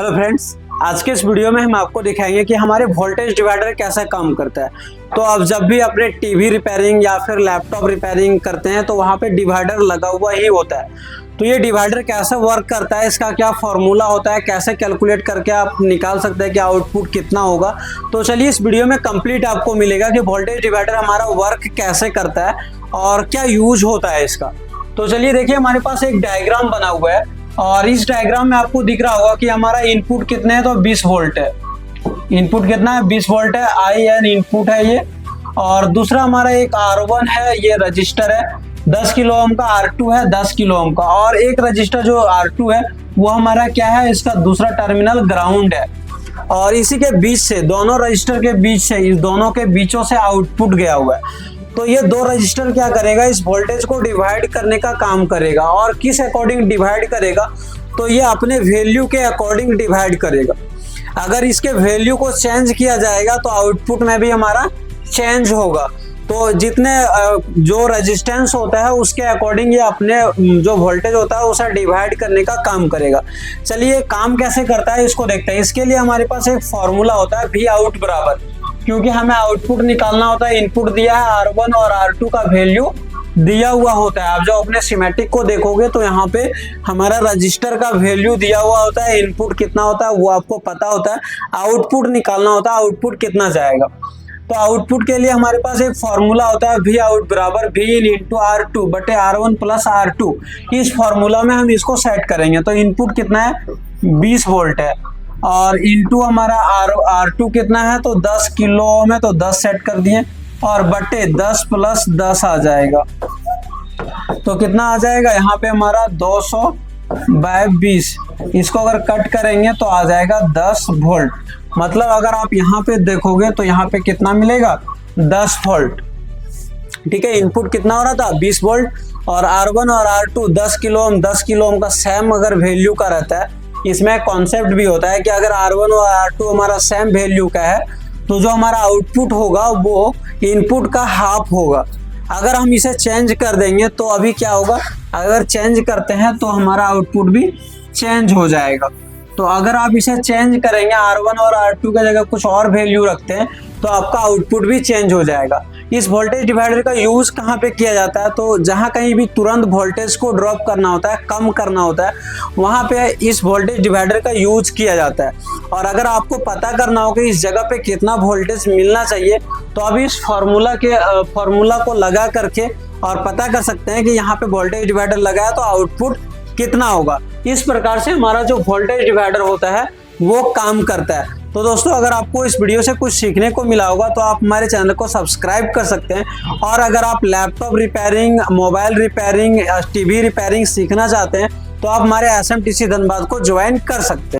Hello friends, आज के इस वीडियो में हम आपको दिखाएंगे कि हमारे वोल्टेज डिवाइडर कैसे काम करता है। तो आप जब भी अपने टीवी रिपेयरिंग या फिर लैपटॉप रिपेयरिंग करते हैं तो वहाँ पे डिवाइडर लगा हुआ ही होता है। तो ये डिवाइडर कैसे वर्क करता है, इसका क्या फॉर्मूला होता है, कैसे कैलकुलेट करके आप निकाल सकते हैं कि आउटपुट कितना होगा। तो चलिए इस वीडियो में कंप्लीट आपको मिलेगा कि वोल्टेज डिवाइडर हमारा वर्क कैसे करता है और क्या यूज होता है इसका। तो चलिए देखिए, हमारे पास एक डायग्राम बना हुआ है और इस डायग्राम में आपको दिख रहा होगा कि हमारा इनपुट कितने हैं, तो 20 वोल्ट है। इनपुट कितना है, 20 वोल्ट है। आई एन इनपुट है ये। और दूसरा हमारा एक R1 है, ये रजिस्टर है 10 किलो ओम का। R2 है 10 किलो ओम का। और एक रजिस्टर जो R2 है वो हमारा क्या है, इसका दूसरा टर्मिनल ग्राउंड है। और इसी के बीच से, दोनों रजिस्टर के बीच से, इस दोनों के बीचों से आउटपुट गया हुआ है। तो ये दो रजिस्टर क्या करेगा, इस वोल्टेज को डिवाइड करने का काम करेगा। और किस अकॉर्डिंग डिवाइड करेगा, तो ये अपने वैल्यू के अकॉर्डिंग डिवाइड करेगा। अगर इसके वैल्यू को चेंज किया जाएगा तो आउटपुट में भी हमारा चेंज होगा। तो जितने जो रेजिस्टेंस होता है उसके अकॉर्डिंग ये अपने जो वोल्टेज होता है उसे डिवाइड करने का काम करेगा। चलिए काम कैसे करता है इसको देखते हैं। इसके लिए हमारे पास एक फॉर्मूला होता है V आउट बराबर, क्योंकि हमें आउटपुट निकालना होता है। इनपुट दिया है R1 और R2 का वैल्यू दिया हुआ होता है। आप जो अपने स्कीमेटिक को देखोगे तो यहाँ पे हमारा रजिस्टर का वैल्यू दिया हुआ होता है। इनपुट कितना होता है वो आपको पता होता है। आउटपुट निकालना होता है, आउटपुट कितना जाएगा। तो आउटपुट के लिए हमारे पास एक फॉर्मूला होता है V आउट बराबर V इन इंटू R2 बटे R1 प्लस R2। इस फॉर्मूला में हम इसको सेट करेंगे। तो इनपुट कितना है, 20 वोल्ट है। और इंटू हमारा R2 कितना है, तो 10 किलो ओम है, तो 10 सेट कर दिए। और बटे 10 प्लस 10 आ जाएगा। तो कितना आ जाएगा, यहाँ पे हमारा 200/20। इसको अगर कट करेंगे तो आ जाएगा 10 वोल्ट। मतलब अगर आप यहाँ पे देखोगे तो यहाँ पे कितना मिलेगा, 10 वोल्ट। ठीक है, इनपुट कितना हो रहा था, 20 वोल्ट। और R1 और R2 10 kilo ohm, 10 kilo ohm का सेम अगर वैल्यू का रहता है। इसमें कॉन्सेप्ट भी होता है कि अगर R1 और R2 हमारा सेम वैल्यू का है तो जो हमारा आउटपुट होगा वो इनपुट का हाफ होगा। अगर हम इसे चेंज कर देंगे तो अभी क्या होगा, अगर चेंज करते हैं तो हमारा आउटपुट भी चेंज हो जाएगा। तो अगर आप इसे चेंज करेंगे, R1 और R2 की जगह कुछ और वैल्यू रखते हैं तो आपका आउटपुट भी चेंज हो जाएगा। इस वोल्टेज डिवाइडर का यूज कहाँ पे किया जाता है, तो जहाँ कहीं भी तुरंत वोल्टेज को ड्रॉप करना होता है, कम करना होता है, वहाँ पे इस वोल्टेज डिवाइडर का यूज किया जाता है। और अगर आपको पता करना हो कि इस जगह पे कितना वोल्टेज मिलना चाहिए तो आप इस फॉर्मूला को लगा करके और पता कर सकते हैं कि यहाँ पे वोल्टेज डिवाइडर लगा है तो आउटपुट कितना होगा। इस प्रकार से हमारा जो वोल्टेज डिवाइडर होता है वो काम करता है। तो दोस्तों, अगर आपको इस वीडियो से कुछ सीखने को मिला होगा तो आप हमारे चैनल को सब्सक्राइब कर सकते हैं। और अगर आप laptop repairing, mobile repairing, TV repairing सीखना चाहते हैं तो आप हमारे SMTC धनबाद को ज्वाइन कर सकते हैं।